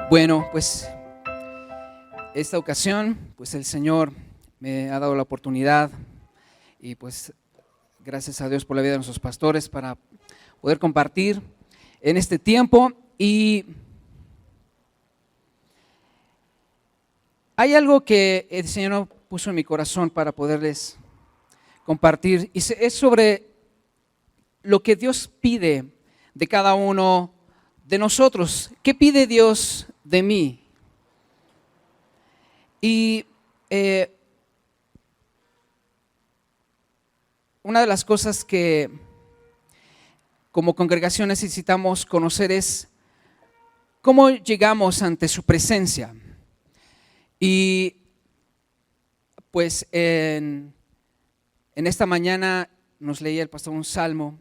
Bueno, pues esta ocasión, pues el Señor me ha dado la oportunidad y pues gracias a Dios por la vida de nuestros pastores para poder compartir en este tiempo. Y hay algo que el Señor puso en mi corazón para poderles compartir, y es sobre lo que Dios pide de cada uno de nosotros. ¿Qué pide Dios de mí? Y una de las cosas que como congregación necesitamos conocer es cómo llegamos ante su presencia. Y pues en esta mañana nos leía el pastor un salmo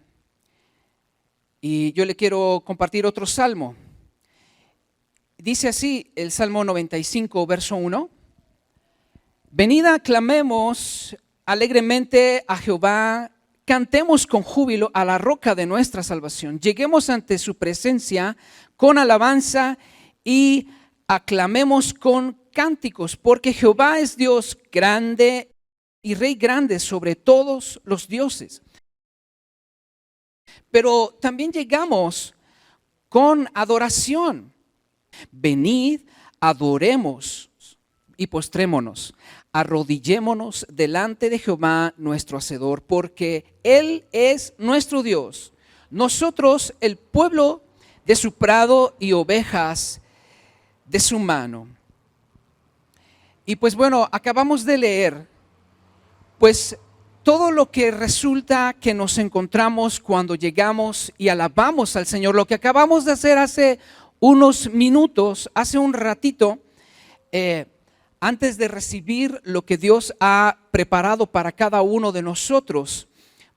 y yo le quiero compartir otro salmo. Dice así el Salmo 95, verso 1. Venid, aclamemos alegremente a Jehová, cantemos con júbilo a la roca de nuestra salvación. Lleguemos ante su presencia con alabanza y aclamemos con cánticos, porque Jehová es Dios grande y Rey grande sobre todos los dioses. Pero también llegamos con adoración. Venid, adoremos y postrémonos, arrodillémonos delante de Jehová nuestro Hacedor, porque Él es nuestro Dios, nosotros el pueblo de su prado y ovejas de su mano. Y pues bueno, acabamos de leer pues todo lo que resulta que nos encontramos cuando llegamos y alabamos al Señor. Lo que acabamos de hacer hace unos minutos, hace un ratito, antes de recibir lo que Dios ha preparado para cada uno de nosotros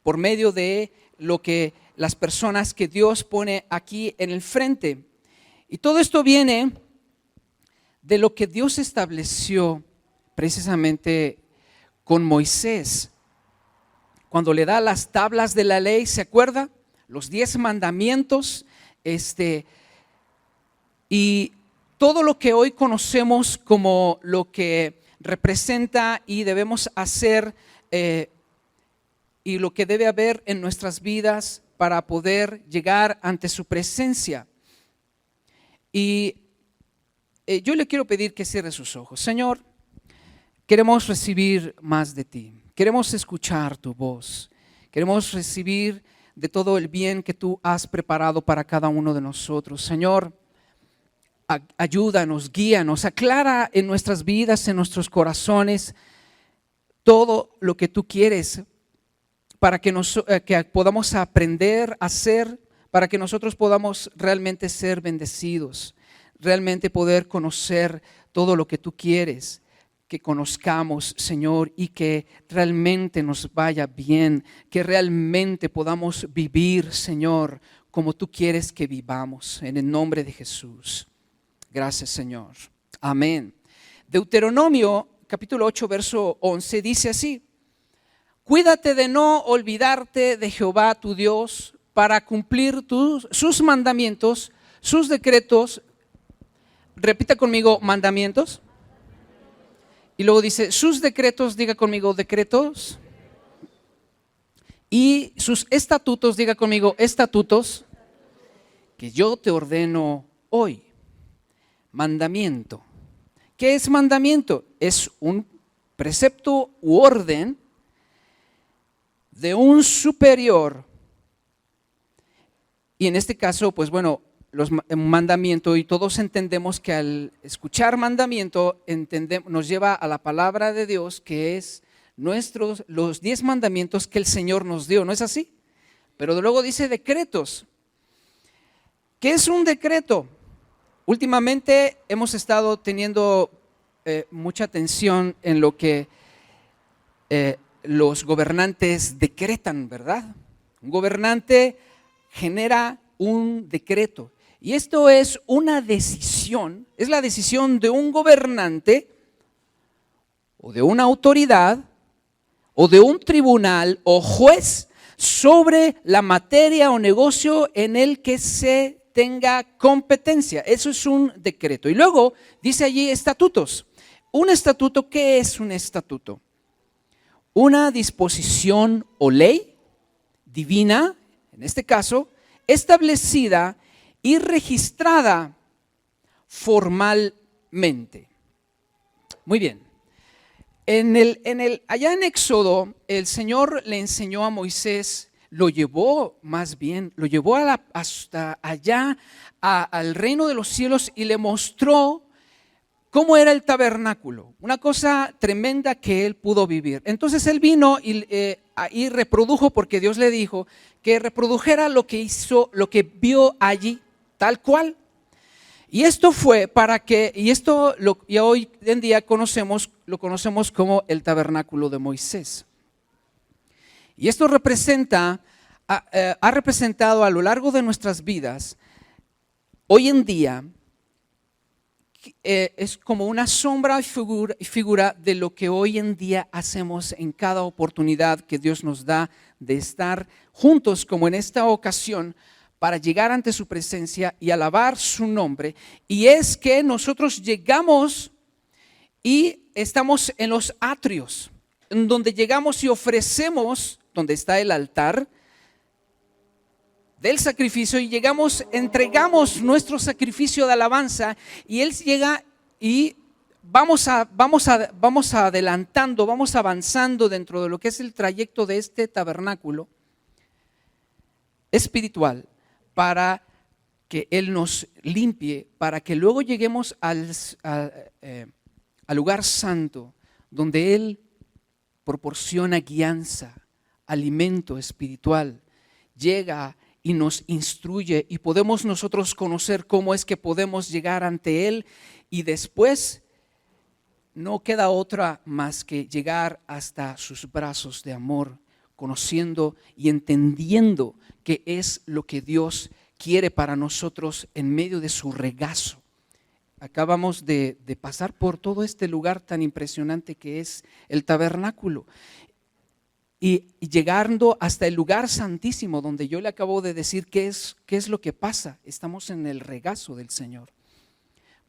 por medio de lo que las personas que Dios pone aquí en el frente. Y todo esto viene de lo que Dios estableció precisamente con Moisés. Cuando le da las tablas de la ley, ¿se acuerda? Los 10 mandamientos, y todo lo que hoy conocemos como lo que representa y debemos hacer y lo que debe haber en nuestras vidas para poder llegar ante su presencia. Y yo le quiero pedir que cierre sus ojos. Señor, queremos recibir más de ti. Queremos escuchar tu voz. Queremos recibir de todo el bien que tú has preparado para cada uno de nosotros. Señor, ayúdanos, guíanos, aclara en nuestras vidas, en nuestros corazones, todo lo que tú quieres para que podamos aprender a hacer, para que nosotros podamos realmente ser bendecidos, realmente poder conocer todo lo que tú quieres que conozcamos, Señor, y que realmente nos vaya bien, que realmente podamos vivir, Señor, como tú quieres que vivamos, en el nombre de Jesús. Gracias, Señor. Amén. Deuteronomio, capítulo 8, verso 11, dice así: cuídate de no olvidarte de Jehová tu Dios para cumplir sus mandamientos, sus decretos. Repita conmigo, mandamientos. Y luego dice, sus decretos, diga conmigo, decretos. Y sus estatutos, diga conmigo, estatutos, que yo te ordeno hoy. Mandamiento. ¿Qué es mandamiento? Es un precepto u orden de un superior. Y en este caso, pues bueno, un mandamiento, y todos entendemos que al escuchar mandamiento nos lleva a la palabra de Dios, que es los 10 mandamientos que el Señor nos dio, ¿no es así? Pero luego dice decretos. ¿Qué es un decreto? Últimamente hemos estado teniendo mucha atención en lo que los gobernantes decretan, ¿verdad? Un gobernante genera un decreto. Y esto es una decisión, es la decisión de un gobernante o de una autoridad o de un tribunal o juez sobre la materia o negocio en el que se tenga competencia. Eso es un decreto. Y luego dice allí estatutos. Un estatuto, ¿qué es un estatuto? Una disposición o ley divina, en este caso, establecida y registrada formalmente. Muy bien. Allá en Éxodo, el Señor le enseñó a Moisés, lo llevó hasta allá al reino de los cielos y le mostró cómo era el tabernáculo, una cosa tremenda que él pudo vivir. Entonces él vino y reprodujo, porque Dios le dijo que reprodujera lo que hizo, lo que vio allí, tal cual. Y esto fue para que, y hoy en día lo conocemos como el tabernáculo de Moisés. Y esto ha representado a lo largo de nuestras vidas, hoy en día, es como una sombra y figura de lo que hoy en día hacemos en cada oportunidad que Dios nos da de estar juntos, como en esta ocasión, para llegar ante su presencia y alabar su nombre. Y es que nosotros llegamos y estamos en los atrios, en donde llegamos y ofrecemos, donde está el altar del sacrificio, y entregamos nuestro sacrificio de alabanza, y Él llega y vamos adelantando, vamos avanzando dentro de lo que es el trayecto de este tabernáculo espiritual, para que Él nos limpie, para que luego lleguemos al lugar santo, donde Él proporciona guianza, alimento espiritual, llega y nos instruye, y podemos nosotros conocer cómo es que podemos llegar ante Él, y después no queda otra más que llegar hasta sus brazos de amor, conociendo y entendiendo qué es lo que Dios quiere para nosotros en medio de su regazo. Acabamos de pasar por todo este lugar tan impresionante que es el tabernáculo, y llegando hasta el lugar santísimo, donde yo le acabo de decir qué es lo que pasa. Estamos en el regazo del Señor,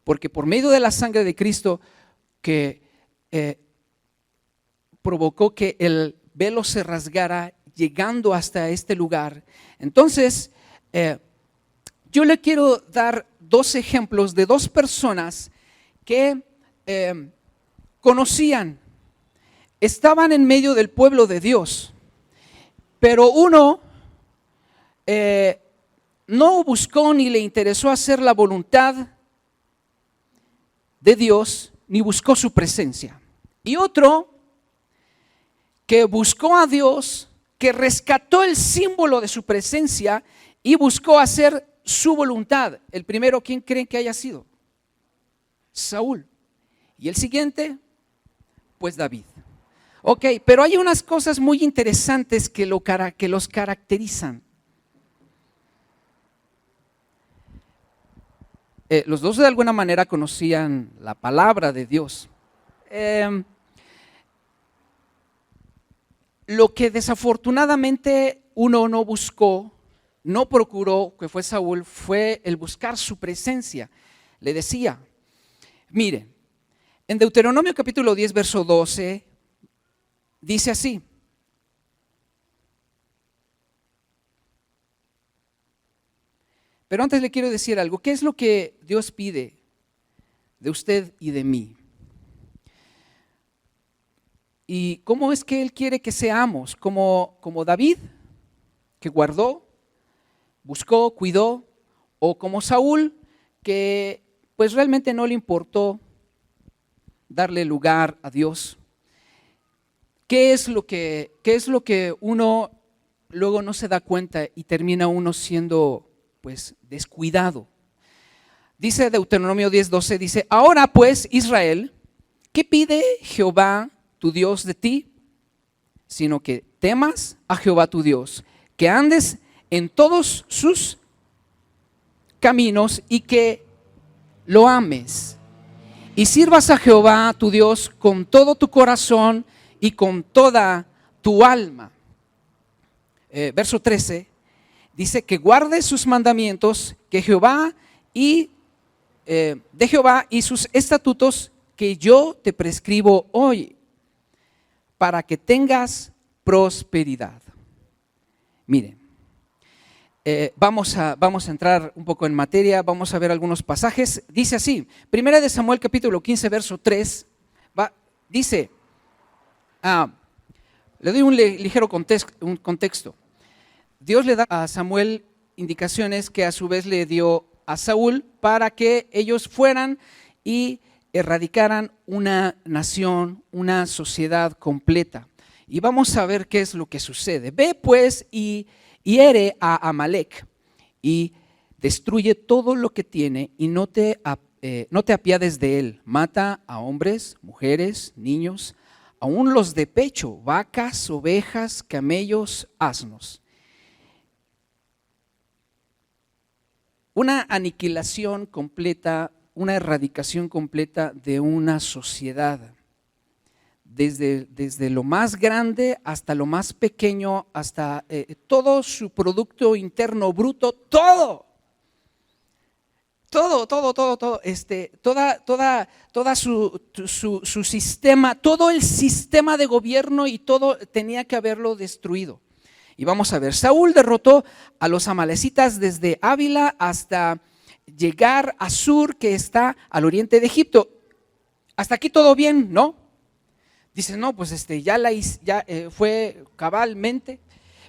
porque por medio de la sangre de Cristo, que provocó que el velo se rasgara, llegando hasta este lugar. Entonces, yo le quiero dar dos ejemplos de dos personas que conocían, estaban en medio del pueblo de Dios, pero uno no buscó ni le interesó hacer la voluntad de Dios, ni buscó su presencia. Y otro que buscó a Dios, que rescató el símbolo de su presencia y buscó hacer su voluntad. El primero, ¿quién creen que haya sido? Saúl. Y el siguiente, pues David. Ok, pero hay unas cosas muy interesantes que los caracterizan. Los dos de alguna manera conocían la palabra de Dios. Lo que desafortunadamente uno no buscó, no procuró, que fue Saúl, fue el buscar su presencia. Le decía, mire, en Deuteronomio capítulo 10, verso 12, dice así: pero antes le quiero decir algo. ¿Qué es lo que Dios pide de usted y de mí? ¿Y cómo es que Él quiere que seamos? Como David, que guardó, buscó, cuidó, o como Saúl, que pues realmente no le importó darle lugar a Dios. ¿Qué es lo que uno luego no se da cuenta y termina uno siendo pues descuidado? Dice Deuteronomio 10:12, dice: ahora pues, Israel, ¿qué pide Jehová tu Dios de ti? Sino que temas a Jehová tu Dios, que andes en todos sus caminos y que lo ames, y sirvas a Jehová tu Dios con todo tu corazón y con toda tu alma. Verso 13, Dice que guardes sus mandamientos, que Jehová y de Jehová y sus estatutos que yo te prescribo hoy, para que tengas prosperidad. Miren, vamos a entrar un poco en materia, vamos a ver algunos pasajes. Dice así, 1 Samuel capítulo 15, verso 3, dice, le doy un ligero contexto. Dios le da a Samuel indicaciones que a su vez le dio a Saúl para que ellos fueran y erradicaran una nación, una sociedad completa. Y vamos a ver qué es lo que sucede. Ve pues y hiere a Amalec y destruye todo lo que tiene y no te apiades de él. Mata a hombres, mujeres, niños, aún los de pecho, vacas, ovejas, camellos, asnos. Una aniquilación completa, una erradicación completa de una sociedad. Desde lo más grande hasta lo más pequeño, hasta todo su producto interno bruto, todo su sistema, todo el sistema de gobierno y todo tenía que haberlo destruido. Y vamos a ver, Saúl derrotó a los amalecitas desde Ávila hasta llegar a Sur, que está al oriente de Egipto. Hasta aquí todo bien, ¿no? Dice, no, pues ya fue cabalmente.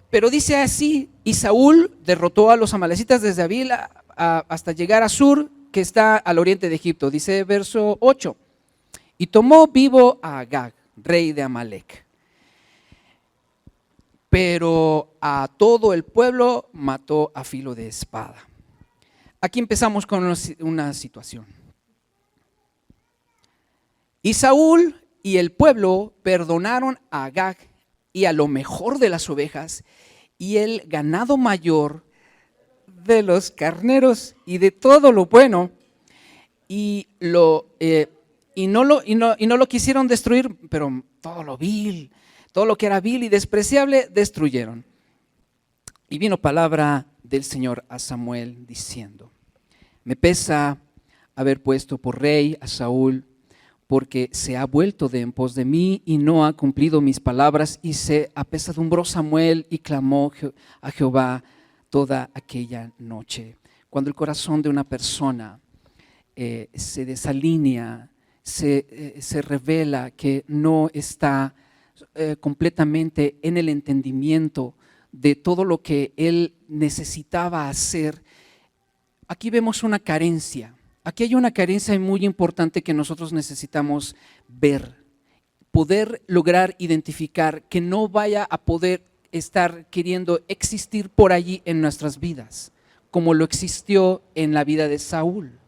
Pero dice así, y Saúl derrotó a los amalecitas desde Ávila hasta llegar a Sur, que está al oriente de Egipto. Dice verso 8, y tomó vivo a Agag, rey de Amalec. Pero a todo el pueblo mató a filo de espada. Aquí empezamos con una situación. Y Saúl y el pueblo perdonaron a Agag y a lo mejor de las ovejas y el ganado mayor de los carneros y de todo lo bueno, y no lo quisieron destruir, pero todo lo vil, todo lo que era vil y despreciable, destruyeron. Y vino palabra del Señor a Samuel diciendo, me pesa haber puesto por rey a Saúl, porque se ha vuelto de en pos de mí y no ha cumplido mis palabras. Y se apesadumbró Samuel y clamó a Jehová toda aquella noche. Cuando el corazón de una persona se desalinea, se revela que no está completamente en el entendimiento de todo lo que él necesitaba hacer, aquí vemos una carencia. Aquí hay una carencia muy importante que nosotros necesitamos ver, poder lograr identificar, que no vaya a poder estar queriendo existir por allí en nuestras vidas, como lo existió en la vida de Saúl.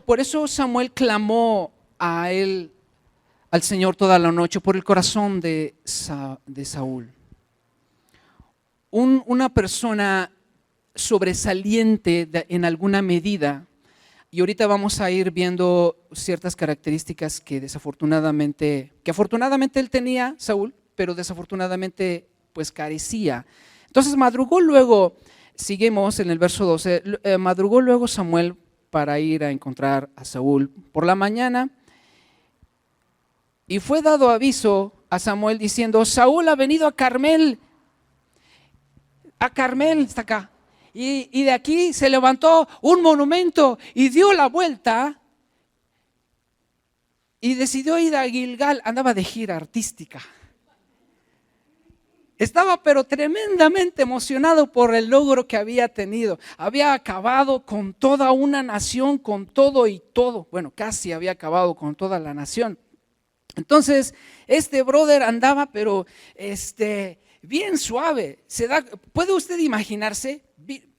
Por eso Samuel clamó a él, al Señor toda la noche, por el corazón de Saúl. Una persona sobresaliente en alguna medida. Y ahorita vamos a ir viendo ciertas características que afortunadamente él tenía, Saúl, pero desafortunadamente pues carecía. Entonces madrugó luego, seguimos en el verso 12, madrugó luego Samuel para ir a encontrar a Saúl por la mañana, y fue dado aviso a Samuel diciendo, Saúl ha venido a Carmel está acá. Y de aquí se levantó un monumento y dio la vuelta y decidió ir a Gilgal. Andaba de gira artística. Estaba pero tremendamente emocionado por el logro que había tenido. Había acabado con toda una nación, con todo y todo. Bueno, casi había acabado con toda la nación. Entonces, este brother andaba pero bien suave. ¿Puede usted imaginarse?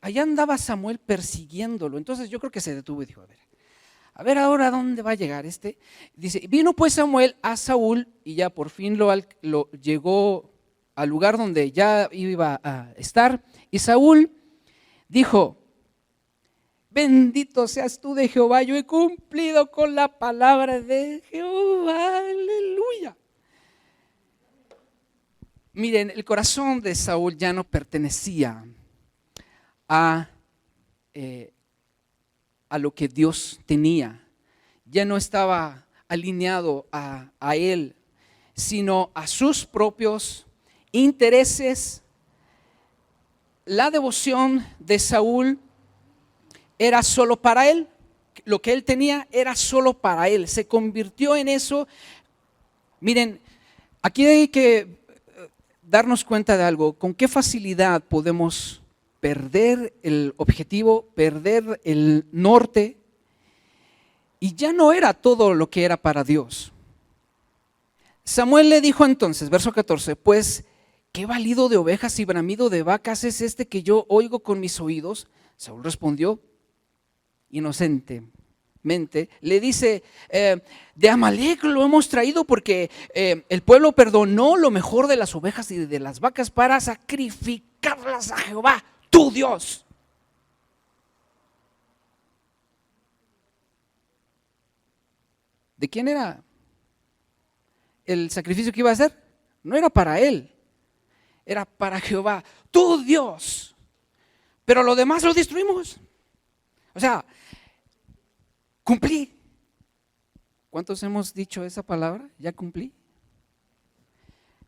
Allá andaba Samuel persiguiéndolo. Entonces yo creo que se detuvo y dijo, a ver ahora dónde va a llegar este. Dice, vino pues Samuel a Saúl y ya por fin lo llegó al lugar donde ya iba a estar. Y Saúl dijo, bendito seas tú de Jehová, yo he cumplido con la palabra de Jehová, aleluya. Miren, el corazón de Saúl ya no pertenecía a, a lo que Dios tenía. Ya no estaba alineado a él, sino a sus propios intereses. La devoción de Saúl era solo para él. Lo que él tenía era solo para él. Se convirtió en eso. Miren, aquí hay que darnos cuenta de algo. Con qué facilidad podemos perder el objetivo, perder el norte. Y ya no era todo lo que era para Dios. Samuel le dijo entonces, verso 14, pues, ¿qué balido de ovejas y bramido de vacas es este que yo oigo con mis oídos? Saúl respondió inocentemente, le dice, de Amalec lo hemos traído porque el pueblo perdonó lo mejor de las ovejas y de las vacas para sacrificarlas a Jehová, tu Dios. ¿De quién era el sacrificio que iba a hacer? No era para él, era para Jehová, tu Dios. Pero lo demás lo destruimos. O sea, cumplí. ¿Cuántos hemos dicho esa palabra? ¿Ya cumplí?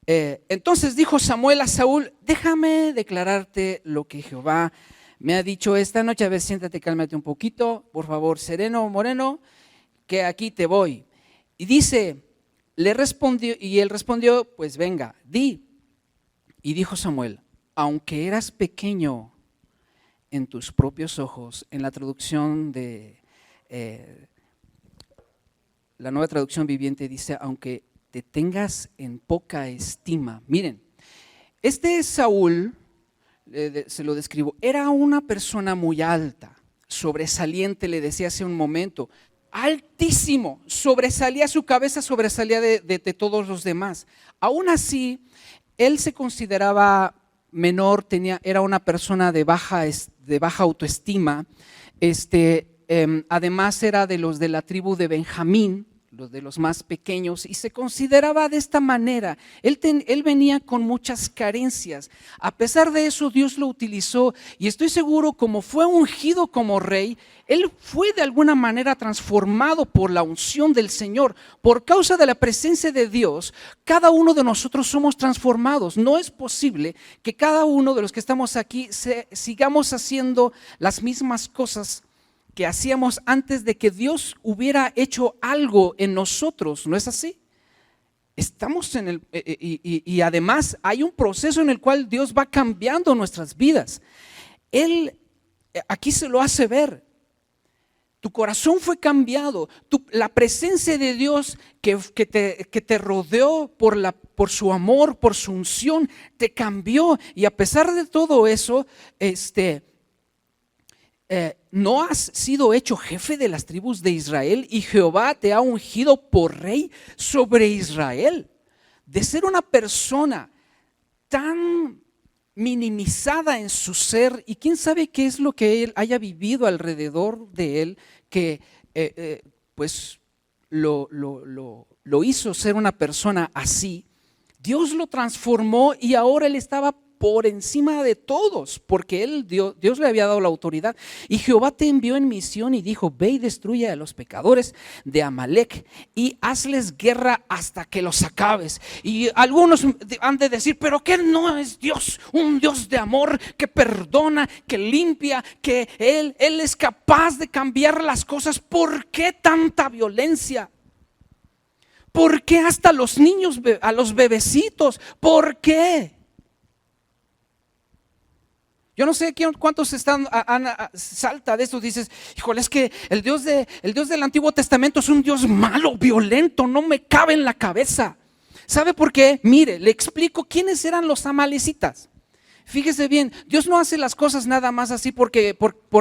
Entonces dijo Samuel a Saúl, déjame declararte lo que Jehová me ha dicho esta noche. A ver, siéntate, cálmate un poquito, por favor, sereno, moreno, que aquí te voy. Y dice, le respondió, y él respondió, pues venga, di. Y dijo Samuel, aunque eras pequeño en tus propios ojos, en la traducción de la Nueva Traducción Viviente dice, aunque te tengas en poca estima. Miren, este Saúl, se lo describo, era una persona muy alta, sobresaliente, le decía hace un momento, altísimo, sobresalía su cabeza, sobresalía de todos los demás. Aún así, él se consideraba menor, era una persona de baja autoestima, además era de los de la tribu de Benjamín, los de los más pequeños, y se consideraba de esta manera. Él venía con muchas carencias. A pesar de eso, Dios lo utilizó, y estoy seguro, como fue ungido como rey, él fue de alguna manera transformado por la unción del Señor. Por causa de la presencia de Dios, cada uno de nosotros somos transformados. No es posible que cada uno de los que estamos aquí sigamos haciendo las mismas cosas que hacíamos antes de que Dios hubiera hecho algo en nosotros, ¿no es así? Estamos en y además hay un proceso en el cual Dios va cambiando nuestras vidas. Él aquí se lo hace ver. Tu corazón fue cambiado, la presencia de Dios que te rodeó por su amor, por su unción, te cambió. Y a pesar de todo eso, no has sido hecho jefe de las tribus de Israel y Jehová te ha ungido por rey sobre Israel. De ser una persona tan minimizada en su ser, y quién sabe qué es lo que él haya vivido alrededor de él, que pues lo hizo ser una persona así. Dios lo transformó y ahora él estaba por encima de todos, porque Dios le había dado la autoridad. Y Jehová te envió en misión y dijo, ve y destruye a los pecadores de Amalec y hazles guerra hasta que los acabes. Y algunos han de decir, pero ¿qué no es Dios? Un Dios de amor que perdona, que limpia, que Él es capaz de cambiar las cosas. ¿Por qué tanta violencia? ¿Por qué hasta los niños, a los bebecitos? ¿Por qué? Yo no sé cuántos salta de esto. Dices, híjole, es que el Dios del Antiguo Testamento es un Dios malo, violento, no me cabe en la cabeza. ¿Sabe por qué? Mire, le explico quiénes eran los amalecitas. Fíjese bien, Dios no hace las cosas nada más así por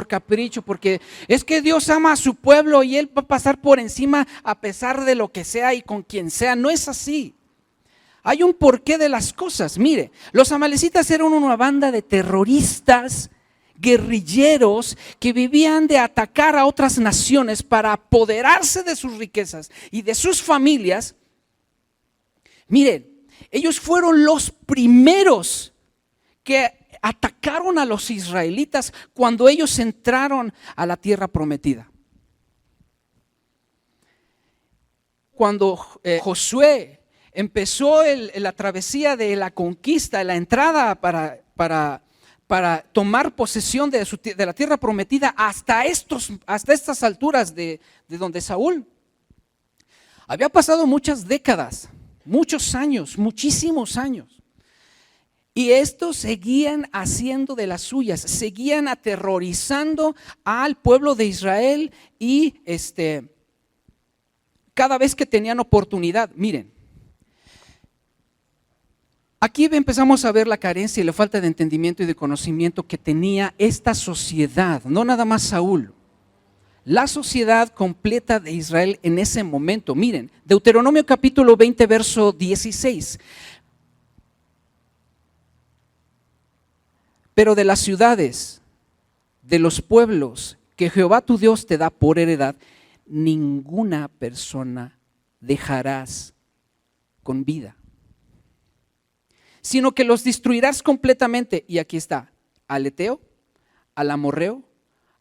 capricho, porque es que Dios ama a su pueblo y Él va a pasar por encima a pesar de lo que sea y con quien sea. No es así. Hay un porqué de las cosas. Mire, los amalecitas eran una banda de terroristas, guerrilleros que vivían de atacar a otras naciones para apoderarse de sus riquezas y de sus familias. Miren, ellos fueron los primeros que atacaron a los israelitas cuando ellos entraron a la tierra prometida. Cuando Josué empezó la travesía de la conquista, la entrada para tomar posesión de la tierra prometida hasta estas alturas de donde Saúl. Había pasado muchas décadas, muchos años, muchísimos años. Y estos seguían haciendo de las suyas, seguían aterrorizando al pueblo de Israel y cada vez que tenían oportunidad. Miren, aquí empezamos a ver la carencia y la falta de entendimiento y de conocimiento que tenía esta sociedad, no nada más Saúl. La sociedad completa de Israel en ese momento. Miren, Deuteronomio capítulo 20, verso 16. Pero de las ciudades, de los pueblos que Jehová tu Dios te da por heredad, ninguna persona dejarás con vida, sino que los destruirás completamente. Y aquí está, al Eteo, al Amorreo,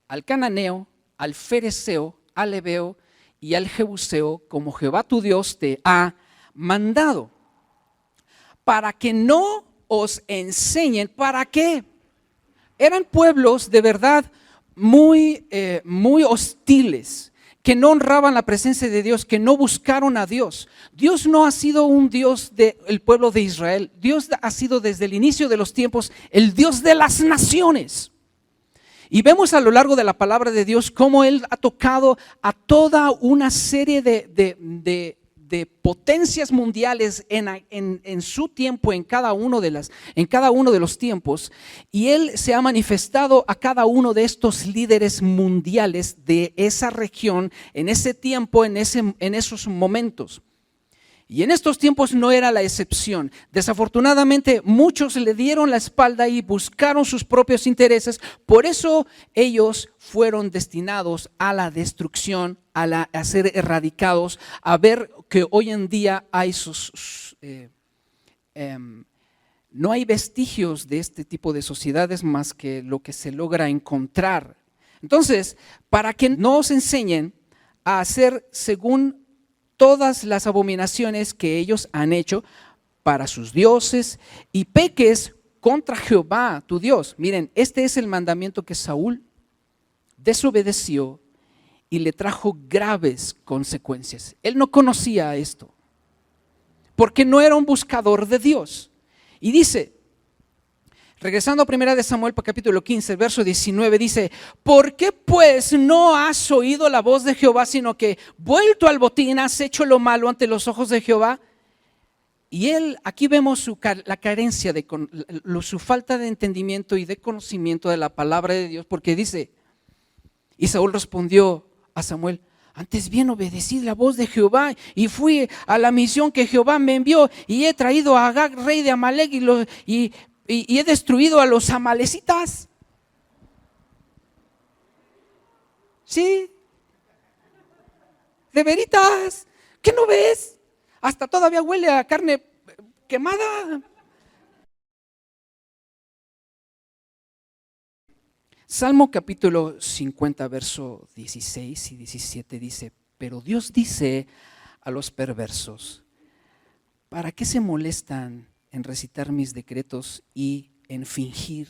al Cananeo, al Fereceo, al Heveo y al Jebuseo, como Jehová tu Dios te ha mandado, para que no os enseñen. ¿Para qué? Eran pueblos de verdad muy hostiles, que no honraban la presencia de Dios, que no buscaron a Dios. Dios no ha sido un Dios del pueblo de Israel. Dios ha sido desde el inicio de los tiempos el Dios de las naciones. Y vemos a lo largo de la palabra de Dios cómo Él ha tocado a toda una serie de potencias mundiales en su tiempo, en cada uno de los tiempos. Y Él se ha manifestado a cada uno de estos líderes mundiales de esa región, en ese tiempo, en esos momentos. Y en estos tiempos no era la excepción. Desafortunadamente muchos le dieron la espalda y buscaron sus propios intereses. Por eso ellos fueron destinados a la destrucción, a ser erradicados, a ver que hoy en día hay no hay vestigios de este tipo de sociedades más que lo que se logra encontrar. Entonces, para que no os enseñen a hacer según todas las abominaciones que ellos han hecho para sus dioses y peques contra Jehová tu Dios. Miren, este es el mandamiento que Saúl desobedeció y le trajo graves consecuencias. Él no conocía esto, porque no era un buscador de Dios. Y dice, regresando a 1 Samuel capítulo 15, verso 19, dice: ¿por qué pues no has oído la voz de Jehová, sino que vuelto al botín has hecho lo malo ante los ojos de Jehová? Y él, aquí vemos la carencia, su falta de entendimiento y de conocimiento de la palabra de Dios, porque dice, y Saúl respondió a Samuel: antes bien obedecí la voz de Jehová y fui a la misión que Jehová me envió, y he traído a Agag, rey de Amalek, y he destruido a los amalecitas. ¿Sí? ¿De veritas? ¿Qué no ves? Hasta todavía huele a carne quemada. Salmo capítulo 50, verso 16 y 17 dice: pero Dios dice a los perversos: ¿para qué se molestan en recitar mis decretos y en fingir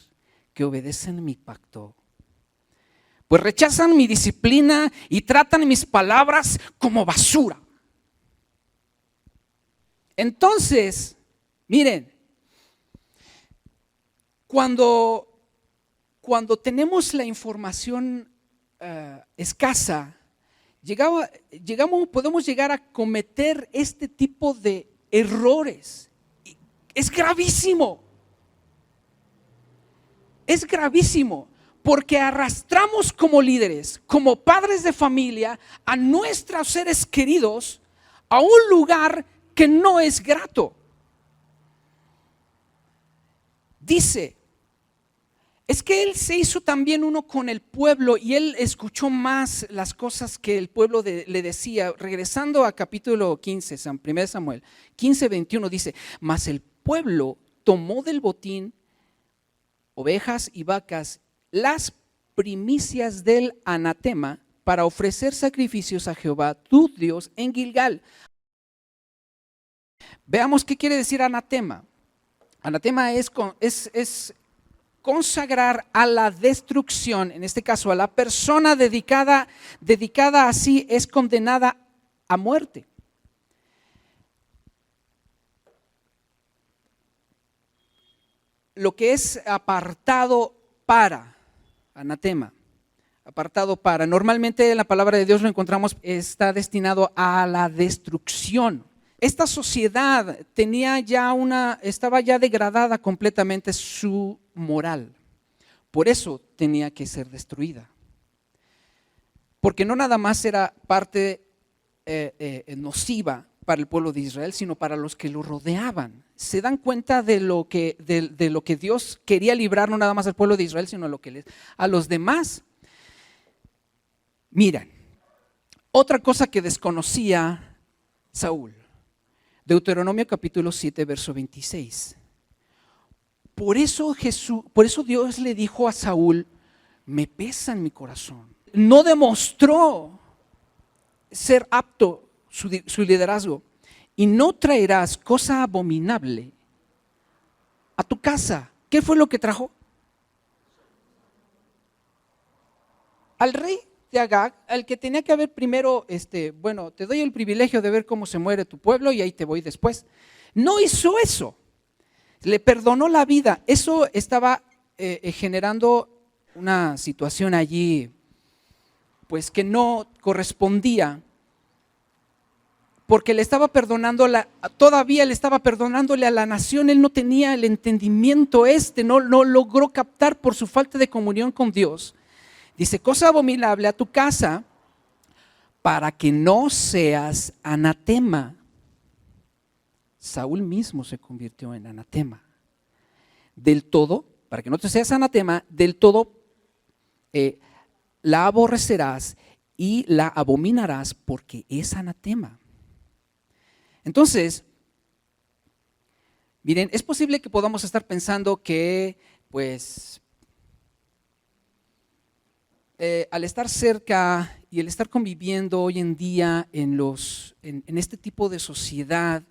que obedecen mi pacto? Pues rechazan mi disciplina y tratan mis palabras como basura. Entonces, miren, cuando tenemos la información escasa, podemos llegar a cometer este tipo de errores. Es gravísimo. Es gravísimo porque arrastramos como líderes, como padres de familia, a nuestros seres queridos a un lugar que no es grato. Dice, es que él se hizo también uno con el pueblo y él escuchó más las cosas que el pueblo le decía. Regresando a capítulo 15, 1 Samuel 15, 21 dice: mas el pueblo tomó del botín ovejas y vacas, las primicias del anatema, para ofrecer sacrificios a Jehová tu Dios en Gilgal. Veamos qué quiere decir anatema. Anatema es consagrar a la destrucción, en este caso a la persona dedicada así, es condenada a muerte. Lo que es apartado para, anatema, apartado para. Normalmente en la palabra de Dios lo encontramos, está destinado a la destrucción. Esta sociedad estaba ya degradada completamente su moral. Por eso tenía que ser destruida. Porque no nada más era parte nociva para el pueblo de Israel, sino para los que lo rodeaban. Se dan cuenta de lo que Dios quería librar, no nada más al pueblo de Israel, sino a los demás. Miren, otra cosa que desconocía Saúl. Deuteronomio capítulo 7, verso 26. Por eso Dios le dijo a Saúl, me pesa en mi corazón. No demostró ser apto su liderazgo. Y no traerás cosa abominable a tu casa. ¿Qué fue lo que trajo? Al rey de Agag, al que tenía que haber primero, bueno, te doy el privilegio de ver cómo se muere tu pueblo y ahí te voy después. No hizo eso, le perdonó la vida. Eso estaba generando una situación allí, pues que no correspondía, porque todavía le estaba perdonándole a la nación. Él no tenía el entendimiento no logró captar por su falta de comunión con Dios. Dice, cosa abominable a tu casa, para que no seas anatema. Saúl mismo se convirtió en anatema. Del todo, para que no te seas anatema, del todo la aborrecerás y la abominarás, porque es anatema. Entonces, miren, es posible que podamos estar pensando que, pues, al estar cerca y el estar conviviendo hoy en día en este tipo de sociedad,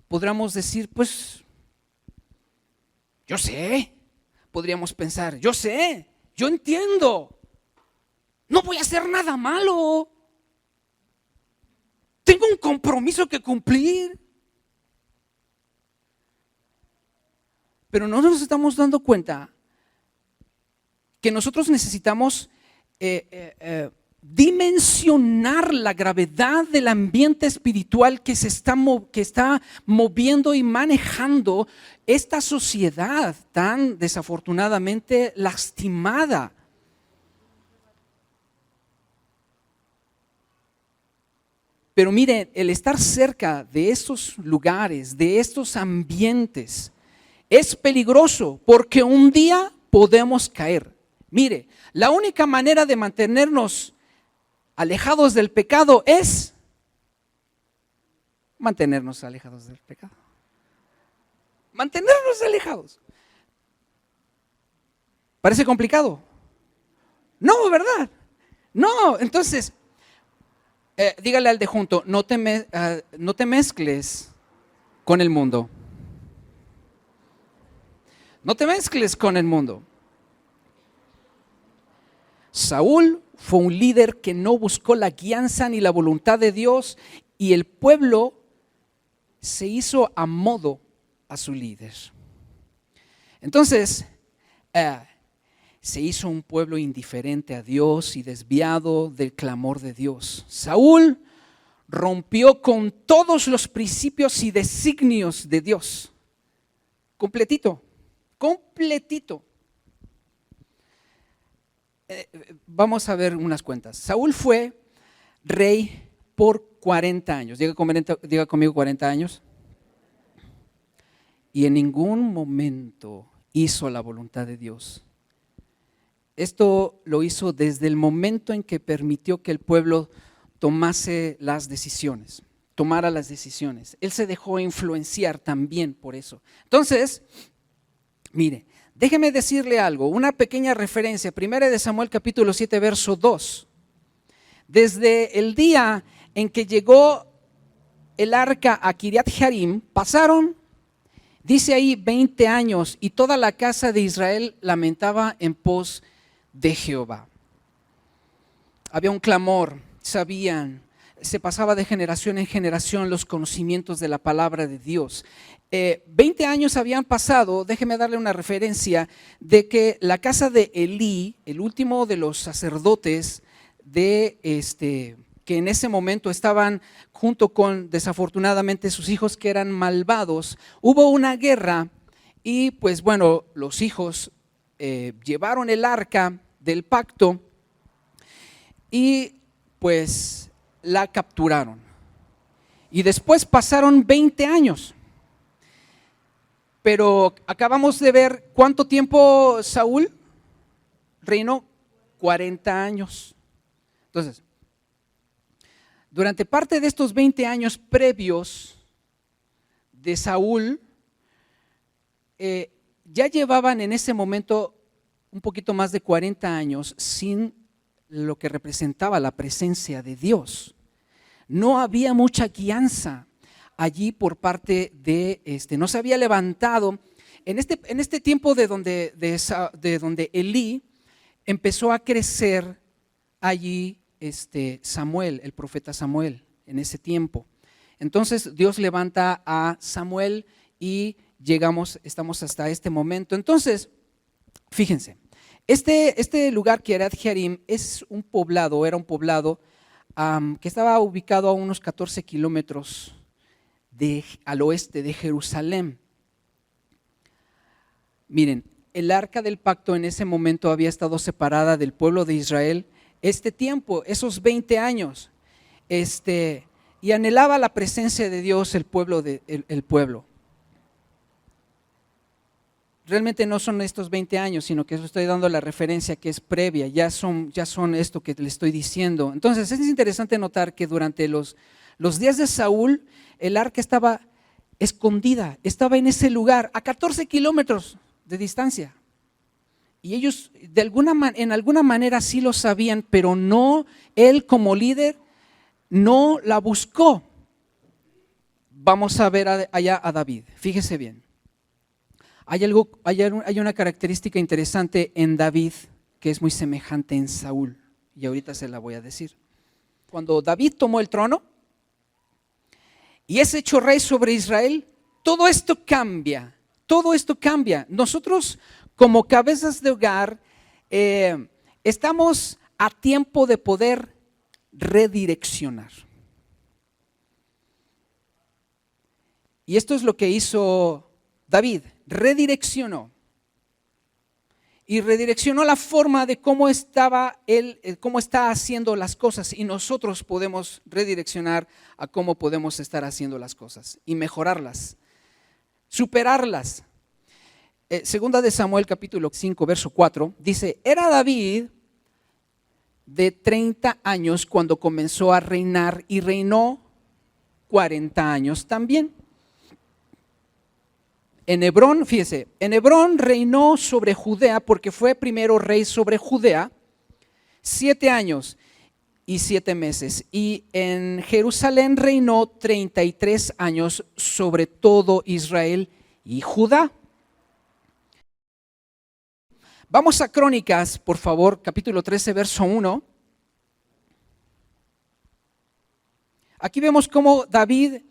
podríamos decir, pues, yo sé, podríamos pensar, yo sé, yo entiendo, no voy a hacer nada malo. Tengo un compromiso que cumplir. Pero no nos estamos dando cuenta que nosotros necesitamos dimensionar la gravedad del ambiente espiritual que está moviendo y manejando esta sociedad tan desafortunadamente lastimada. Pero miren, el estar cerca de estos lugares, de estos ambientes, es peligroso porque un día podemos caer. Mire, la única manera de mantenernos alejados del pecado es mantenernos alejados del pecado. Mantenernos alejados. ¿Parece complicado? No, ¿verdad? No, entonces, dígale al de junto, no te mezcles con el mundo. No te mezcles con el mundo. Saúl fue un líder que no buscó la guianza ni la voluntad de Dios, y el pueblo se hizo a modo a su líder. Entonces, se hizo un pueblo indiferente a Dios y desviado del clamor de Dios. Saúl rompió con todos los principios y designios de Dios. Completito. Vamos a ver unas cuentas. Saúl fue rey por 40 años. Diga conmigo 40 años. Y en ningún momento hizo la voluntad de Dios. Esto lo hizo desde el momento en que permitió que el pueblo tomara las decisiones. Él se dejó influenciar también por eso. Entonces, mire, Déjeme decirle algo, una pequeña referencia, 1 Samuel capítulo 7, verso 2. Desde el día en que llegó el arca a Kiriat Jearim, pasaron, dice ahí, 20 años, y toda la casa de Israel lamentaba en pos de Jehová. Había un clamor, sabían, se pasaba de generación en generación los conocimientos de la palabra de Dios. 20 años habían pasado, déjeme darle una referencia, de que la casa de Elí, el último de los sacerdotes que en ese momento estaban junto con desafortunadamente sus hijos que eran malvados, hubo una guerra y pues bueno, los hijos llevaron el arca del pacto y pues la capturaron. Y después pasaron 20 años. Pero acabamos de ver cuánto tiempo Saúl reinó, 40 años. Entonces, durante parte de estos 20 años previos de Saúl, ya llevaban en ese momento un poquito más de 40 años sin lo que representaba la presencia de Dios. No había mucha guianza allí por parte de no se había levantado. En este tiempo de donde Elí empezó a crecer allí Samuel, el profeta Samuel, en ese tiempo. Entonces Dios levanta a Samuel y estamos hasta este momento. Entonces, fíjense, este lugar, Kiriat Jearim, era un poblado que estaba ubicado a unos 14 kilómetros al oeste de Jerusalén. Miren, el arca del pacto en ese momento había estado separada del pueblo de Israel esos 20 años, y anhelaba la presencia de Dios el pueblo. Realmente no son estos 20 años, sino que estoy dando la referencia que es previa, ya son esto que le estoy diciendo. Entonces es interesante notar que durante los días de Saúl, el arca estaba escondida, estaba en ese lugar a 14 kilómetros de distancia. Y ellos en alguna manera sí lo sabían, pero no, él como líder no la buscó. Vamos a ver allá a David, fíjese bien. Hay una característica interesante en David que es muy semejante en Saúl, y ahorita se la voy a decir. Cuando David tomó el trono y es hecho rey sobre Israel, todo esto cambia. Nosotros como cabezas de hogar estamos a tiempo de poder redireccionar. Y esto es lo que hizo David, redireccionó. Y redireccionó la forma de cómo está haciendo las cosas, y nosotros podemos redireccionar a cómo podemos estar haciendo las cosas y mejorarlas, superarlas. Segunda de Samuel capítulo 5 verso 4 dice: era David de 30 años cuando comenzó a reinar y reinó 40 años también. En Hebrón, fíjese, en Hebrón reinó sobre Judea porque fue primero rey sobre Judea 7 años y 7 meses. Y en Jerusalén reinó 33 años sobre todo Israel y Judá. Vamos a Crónicas, por favor, capítulo 13, verso 1. Aquí vemos cómo David,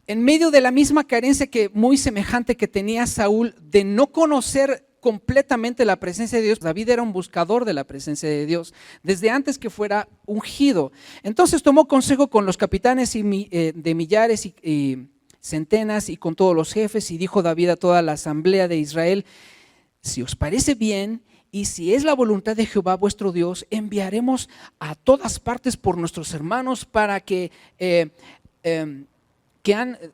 en medio de la misma carencia muy semejante que tenía Saúl de no conocer completamente la presencia de Dios, David era un buscador de la presencia de Dios desde antes que fuera ungido. Entonces tomó consejo con los capitanes de millares y centenas y con todos los jefes, y dijo David a toda la asamblea de Israel: si os parece bien y si es la voluntad de Jehová vuestro Dios, enviaremos a todas partes por nuestros hermanos para que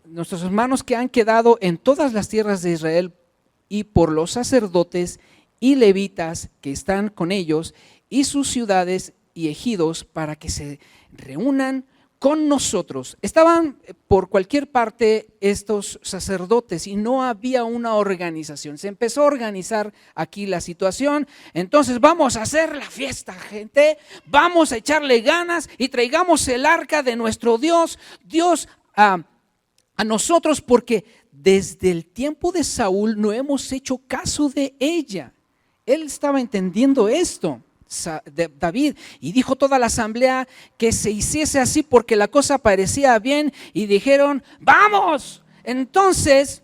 nuestros hermanos que han quedado en todas las tierras de Israel, y por los sacerdotes y levitas que están con ellos, y sus ciudades y ejidos, para que se reúnan con nosotros. Estaban por cualquier parte estos sacerdotes y no había una organización. Se empezó a organizar aquí la situación. Entonces vamos a hacer la fiesta, gente. Vamos a echarle ganas y traigamos el arca de nuestro Dios a nosotros, porque desde el tiempo de Saúl no hemos hecho caso de ella. Él estaba entendiendo esto. David, y dijo toda la asamblea que se hiciese así porque la cosa parecía bien, y dijeron vamos. Entonces,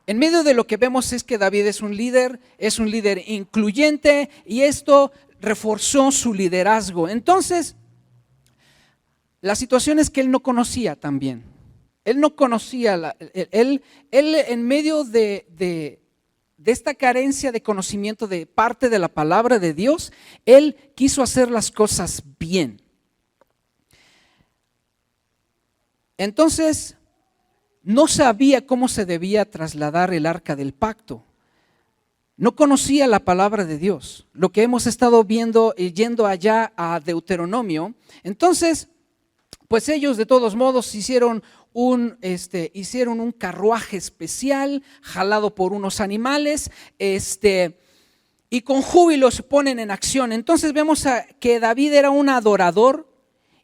en medio de lo que vemos es que David es un líder incluyente, y esto reforzó su liderazgo. Entonces, la situación es que él no conocía también. Él no conocía, él en medio de esta carencia de conocimiento de parte de la palabra de Dios, él quiso hacer las cosas bien. Entonces, no sabía cómo se debía trasladar el arca del pacto. No conocía la palabra de Dios, lo que hemos estado viendo, yendo allá a Deuteronomio. Entonces, pues ellos de todos modos hicieron un carruaje especial jalado por unos animales, y con júbilo se ponen en acción. Entonces vemos que David era un adorador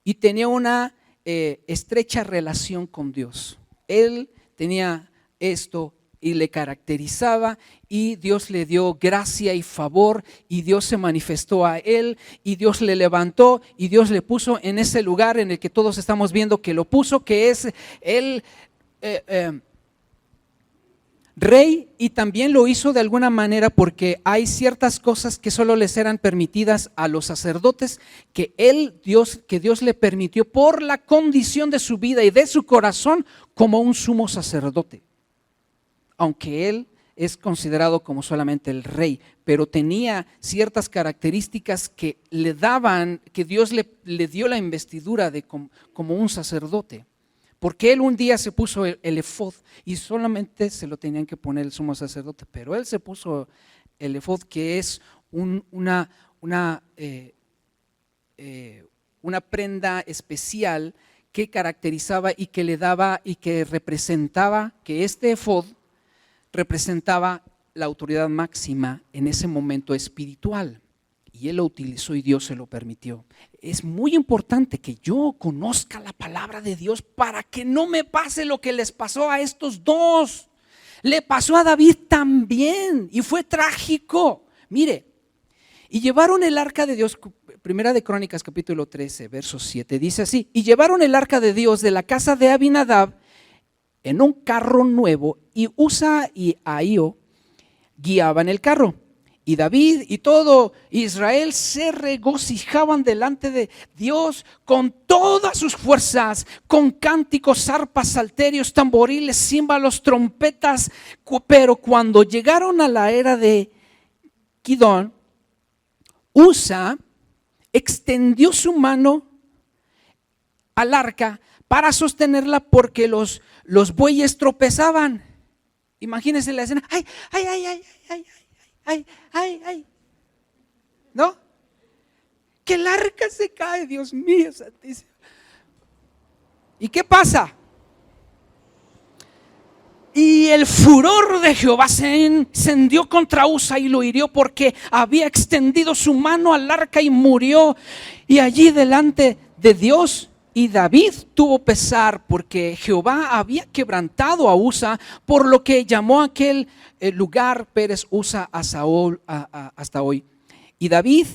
y tenía una estrecha relación con Dios. Él tenía esto y le caracterizaba, y Dios le dio gracia y favor, y Dios se manifestó a él, y Dios le levantó, y Dios le puso en ese lugar en el que todos estamos viendo que lo puso, que es el rey. Y también lo hizo de alguna manera porque hay ciertas cosas que solo les eran permitidas a los sacerdotes, que Dios le permitió por la condición de su vida y de su corazón como un sumo sacerdote. Aunque él es considerado como solamente el rey, pero tenía ciertas características que le daban, que Dios le dio la investidura de como un sacerdote. Porque él un día se puso el efod, y solamente se lo tenían que poner el sumo sacerdote, pero él se puso el efod, que es una prenda especial que caracterizaba y que le daba y que representaba, que este efod representaba la autoridad máxima en ese momento espiritual, y él lo utilizó y Dios se lo permitió. Es muy importante que yo conozca la palabra de Dios para que no me pase lo que les pasó a estos dos. Le pasó a David también y fue trágico. Mire, y llevaron el arca de Dios. Primera de Crónicas capítulo 13 verso 7 dice así: y llevaron el arca de Dios de la casa de Abinadab en un carro nuevo, y Usa y Ahío guiaban el carro. Y David y todo Israel se regocijaban delante de Dios con todas sus fuerzas, con cánticos, arpas, salterios, tamboriles, címbalos, trompetas. Pero cuando llegaron a la era de Gidón, Usa extendió su mano al arca para sostenerla, porque los bueyes tropezaban. Imagínense la escena. ¡Ay, ay, ay, ay, ay, ay, ay, ay! ¿No? Que el arca se cae, Dios mío santísimo. ¿Y qué pasa? Y el furor de Jehová se encendió contra Usa y lo hirió, porque había extendido su mano al arca, y murió. Y allí delante de Dios y David tuvo pesar, porque Jehová había quebrantado a Usa, por lo que llamó aquel lugar Pérez Usa hasta hoy. Y David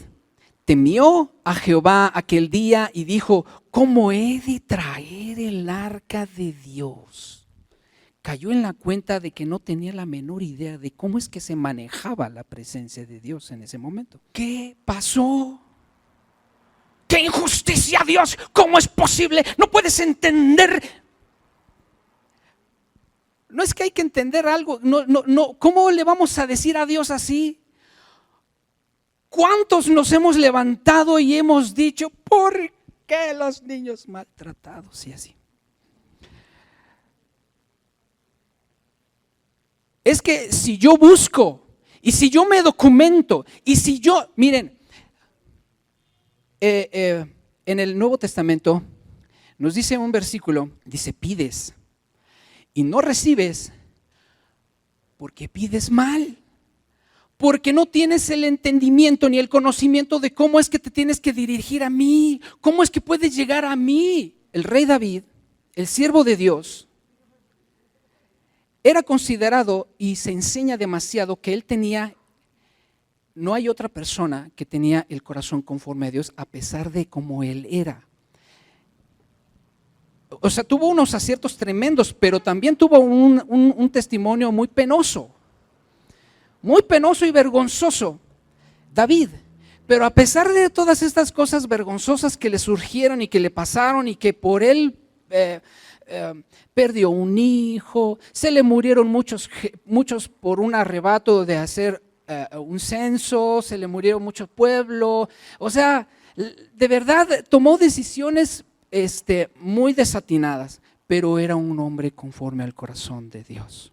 temió a Jehová aquel día y dijo: ¿cómo he de traer el arca de Dios? Cayó en la cuenta de que no tenía la menor idea de cómo es que se manejaba la presencia de Dios en ese momento. ¿Qué pasó? ¡Qué injusticia, Dios! ¿Cómo es posible? No puedes entender. No es que hay que entender algo. No. ¿Cómo le vamos a decir a Dios así? ¿Cuántos nos hemos levantado y hemos dicho: ¿por qué los niños maltratados y así? Es que si yo busco, y si yo me documento, y si yo, miren, en el Nuevo Testamento nos dice un versículo, dice, pides y no recibes porque pides mal, porque no tienes el entendimiento ni el conocimiento de cómo es que te tienes que dirigir a mí, cómo es que puedes llegar a mí. El rey David, el siervo de Dios, era considerado, y se enseña demasiado, que él tenía, no hay otra persona que tenía el corazón conforme a Dios a pesar de cómo él era. O sea, tuvo unos aciertos tremendos, pero también tuvo un testimonio muy penoso y vergonzoso, David. Pero a pesar de todas estas cosas vergonzosas que le surgieron y que le pasaron y que por él perdió un hijo, se le murieron muchos por un arrebato de hacer un censo, se le murieron muchos pueblos, o sea, de verdad tomó decisiones muy desatinadas, pero era un hombre conforme al corazón de Dios.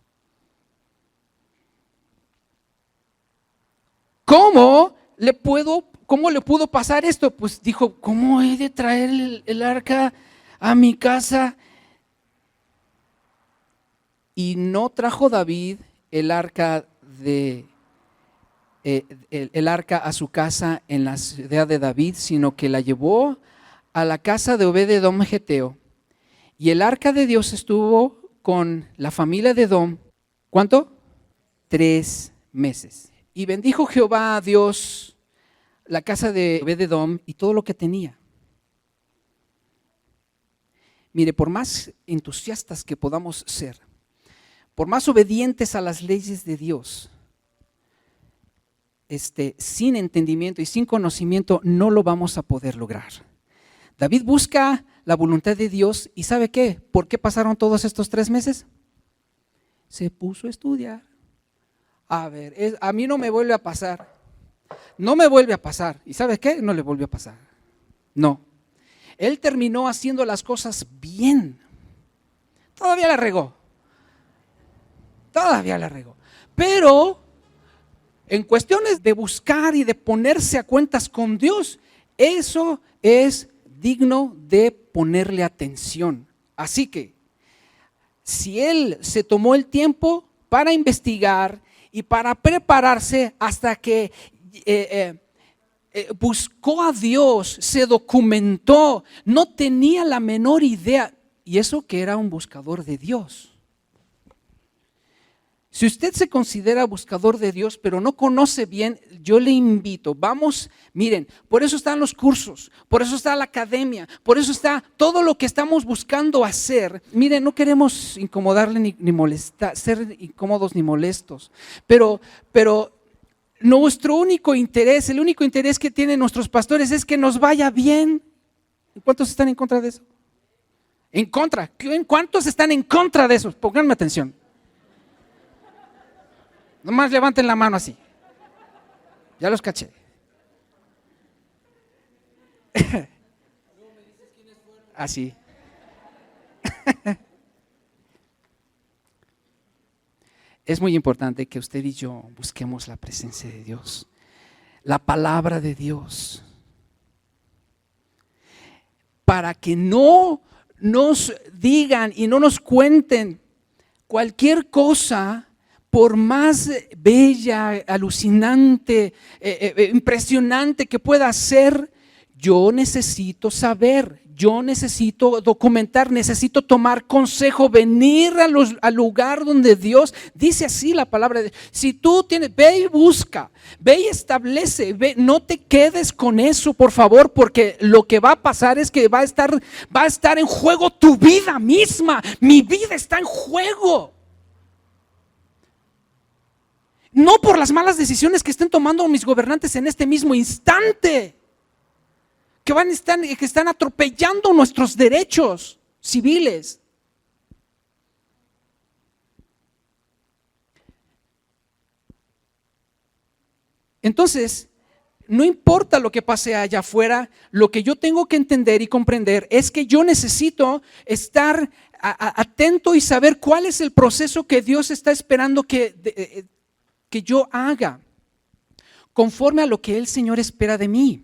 ¿Cómo le pudo pasar esto? Pues dijo, ¿cómo he de traer el arca a mi casa? Y no trajo David el arca a su casa en la ciudad de David, sino que la llevó a la casa de Obed-edom geteo. Y el arca de Dios estuvo con la familia de Edom, ¿cuánto? 3 meses. Y bendijo Jehová a Dios la casa de Obed-edom y todo lo que tenía. Mire, por más entusiastas que podamos ser, por más obedientes a las leyes de Dios, sin entendimiento y sin conocimiento no lo vamos a poder lograr. David busca la voluntad de Dios y ¿sabe qué? ¿Por qué pasaron todos estos 3 meses? Se puso a estudiar. A ver, a mí no me vuelve a pasar. No me vuelve a pasar. ¿Y sabe qué? No le volvió a pasar. No. Él terminó haciendo las cosas bien. Todavía la regó. Pero en cuestiones de buscar y de ponerse a cuentas con Dios, eso es digno de ponerle atención. Así que, si él se tomó el tiempo para investigar y para prepararse hasta que buscó a Dios, se documentó, no tenía la menor idea, y eso que era un buscador de Dios. Si usted se considera buscador de Dios, pero no conoce bien, yo le invito, vamos, miren, por eso están los cursos, por eso está la academia, por eso está todo lo que estamos buscando hacer. Miren, no queremos incomodarle ni molestar, ser incómodos ni molestos, pero nuestro único interés, el único interés que tienen nuestros pastores es que nos vaya bien. ¿Cuántos están en contra de eso? ¿En contra? ¿Cuántos están en contra de eso? Pónganme atención. Nomás levanten la mano así. Ya los caché. Así. Es muy importante que usted y yo busquemos la presencia de Dios, la palabra de Dios, para que no nos digan y no nos cuenten cualquier cosa. Por más bella, alucinante, impresionante que pueda ser, yo necesito saber, yo necesito documentar, necesito tomar consejo, venir al lugar donde Dios dice así la palabra de Dios. Si tú tienes, ve y busca, ve y establece, no te quedes con eso, por favor, porque lo que va a pasar es que va a estar en juego tu vida misma. Mi vida está en juego. No por las malas decisiones que estén tomando mis gobernantes en este mismo instante, que están atropellando nuestros derechos civiles. Entonces, no importa lo que pase allá afuera, lo que yo tengo que entender y comprender es que yo necesito estar atento y saber cuál es el proceso que Dios está esperando que yo haga, conforme a lo que el Señor espera de mí.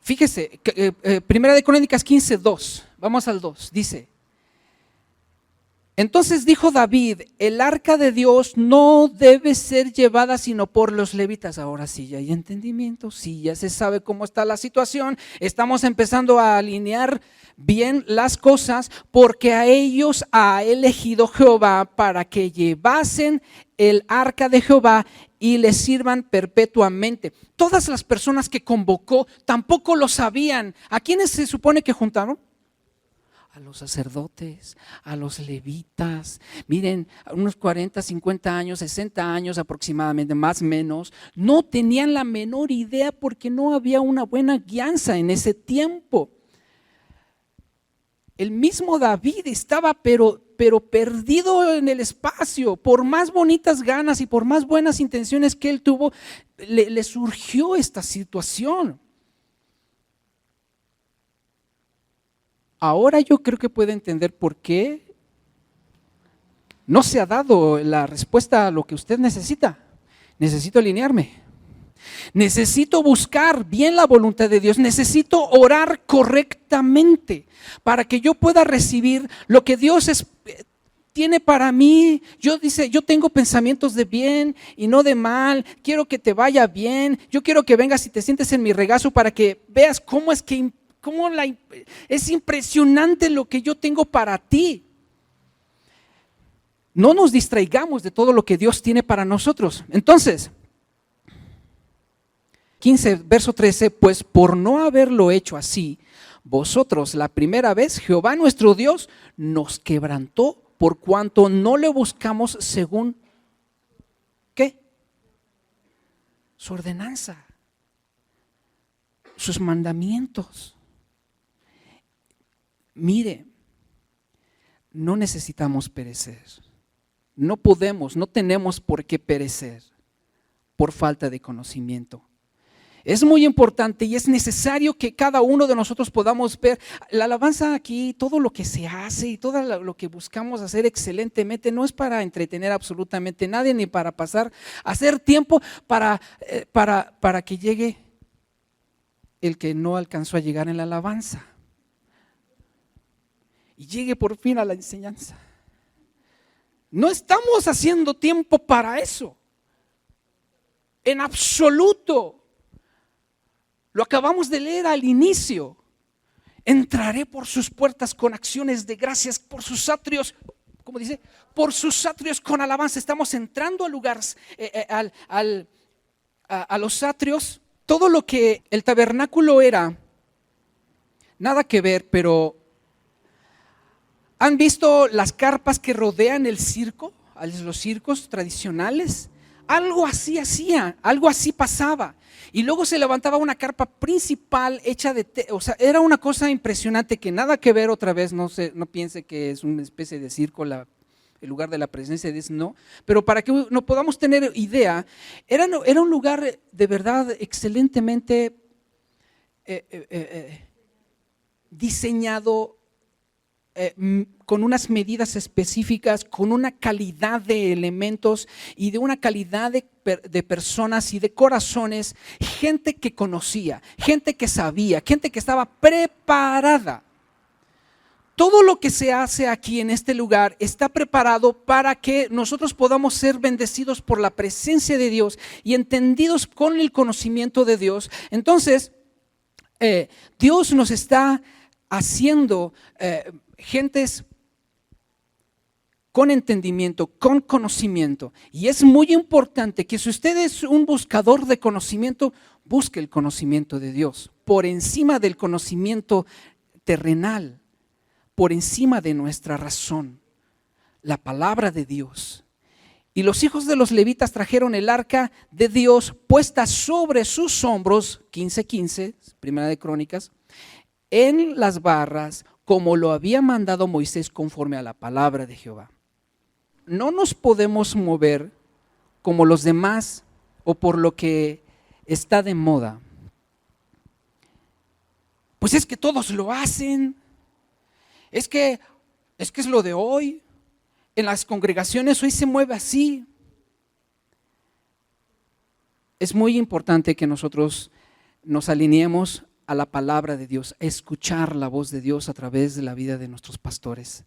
Fíjese, Primera de Crónicas 15:2, vamos al 2, dice: entonces dijo David, el arca de Dios no debe ser llevada sino por los levitas. Ahora sí, ya hay entendimiento, sí, ya se sabe cómo está la situación, estamos empezando a alinear bien las cosas, porque a ellos ha elegido Jehová para que llevasen el arca de Jehová y le sirvan perpetuamente. Todas las personas que convocó tampoco lo sabían. ¿A quiénes se supone que juntaron? A los sacerdotes, a los levitas. Miren, unos 40, 50 años, 60 años aproximadamente, más o menos, no tenían la menor idea porque no había una buena guianza en ese tiempo. El mismo David estaba pero perdido en el espacio. Por más bonitas ganas y por más buenas intenciones que él tuvo, le surgió esta situación. Ahora yo creo que puede entender por qué no se ha dado la respuesta a lo que usted necesita. Necesito alinearme. Necesito buscar bien la voluntad de Dios. Necesito orar correctamente para que yo pueda recibir lo que Dios tiene para mí. Yo tengo pensamientos de bien y no de mal. Quiero que te vaya bien. Yo quiero que vengas y te sientes en mi regazo para que veas cómo es que es impresionante lo que yo tengo para ti. No nos distraigamos de todo lo que Dios tiene para nosotros. Entonces, 15, verso 13, pues por no haberlo hecho así, vosotros la primera vez, Jehová nuestro Dios nos quebrantó por cuanto no le buscamos según, ¿qué? Su ordenanza, sus mandamientos. Mire, no necesitamos perecer. No podemos, no tenemos por qué perecer por falta de conocimiento. Es muy importante y es necesario que cada uno de nosotros podamos ver la alabanza aquí, todo lo que se hace y todo lo que buscamos hacer excelentemente, no es para entretener absolutamente a nadie ni para hacer tiempo para que llegue el que no alcanzó a llegar en la alabanza y llegue por fin a la enseñanza. No estamos haciendo tiempo para eso, en absoluto. Lo acabamos de leer al inicio. Entraré por sus puertas con acciones de gracias, por sus atrios, ¿cómo dice? Por sus atrios con alabanza. Estamos entrando al lugar, a los atrios. Todo lo que el tabernáculo era, nada que ver, pero ¿han visto las carpas que rodean el circo? Los circos tradicionales. Algo así hacía, algo así pasaba. Y luego se levantaba una carpa principal hecha de o sea, era una cosa impresionante que nada que ver otra vez, no piense que es una especie de circo el lugar de la presencia de Dios, no. Pero para que no podamos tener idea, era un lugar de verdad excelentemente diseñado, con unas medidas específicas, con una calidad de elementos y de una calidad de personas y de corazones, gente que conocía, gente que sabía, gente que estaba preparada. Todo lo que se hace aquí en este lugar está preparado para que nosotros podamos ser bendecidos por la presencia de Dios y entendidos con el conocimiento de Dios. Entonces, Dios nos está haciendo gentes con entendimiento, con conocimiento. Y es muy importante que si usted es un buscador de conocimiento, busque el conocimiento de Dios por encima del conocimiento terrenal, por encima de nuestra razón, la palabra de Dios. Y los hijos de los levitas trajeron el arca de Dios puesta sobre sus hombros, 15:15, Primera de Crónicas, en las barras, como lo había mandado Moisés conforme a la palabra de Jehová. No nos podemos mover como los demás o por lo que está de moda. Pues es que todos lo hacen, es que es lo de hoy, en las congregaciones hoy se mueve así. Es muy importante que nosotros nos alineemos a la palabra de Dios, a escuchar la voz de Dios a través de la vida de nuestros pastores.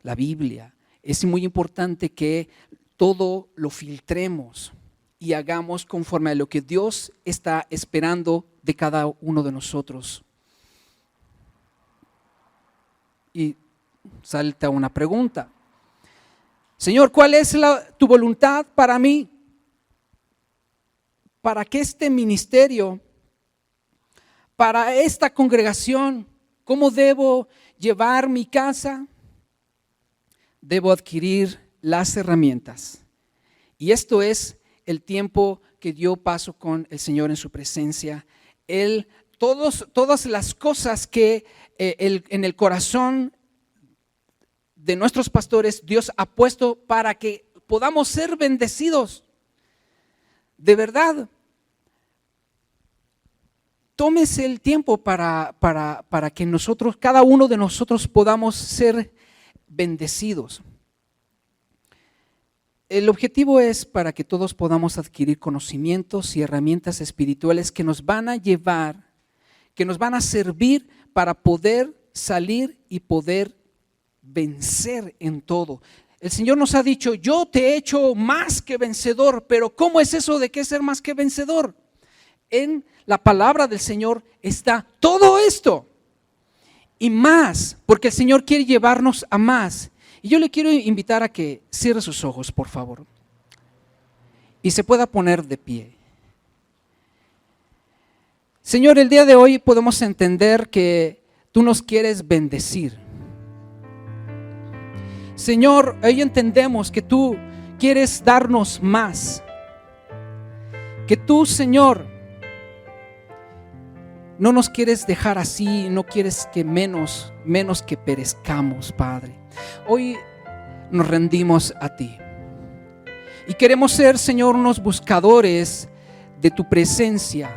La Biblia. Es muy importante que todo lo filtremos y hagamos conforme a lo que Dios está esperando de cada uno de nosotros. Y salta una pregunta. Señor, ¿cuál es tu voluntad para mí? Para que este ministerio, para esta congregación, ¿cómo debo llevar mi casa? Debo adquirir las herramientas. Y esto es el tiempo que yo paso con el Señor en su presencia. Todas las cosas que en el corazón de nuestros pastores Dios ha puesto para que podamos ser bendecidos. De verdad, tómese el tiempo para que nosotros, cada uno de nosotros, podamos ser bendecidos. El objetivo es para que todos podamos adquirir conocimientos y herramientas espirituales que nos van a llevar, que nos van a servir para poder salir y poder vencer en todo. El Señor nos ha dicho, yo te he hecho más que vencedor, pero ¿cómo es eso de qué ser más que vencedor? En la palabra del Señor está todo esto y más, porque el Señor quiere llevarnos a más. Y yo le quiero invitar a que cierre sus ojos, por favor, y se pueda poner de pie. Señor, el día de hoy podemos entender que tú nos quieres bendecir. Señor, hoy entendemos que tú quieres darnos más. Que tú, Señor, no nos quieres dejar así, no quieres que menos que perezcamos, Padre. Hoy nos rendimos a ti y queremos ser, Señor, unos buscadores de tu presencia,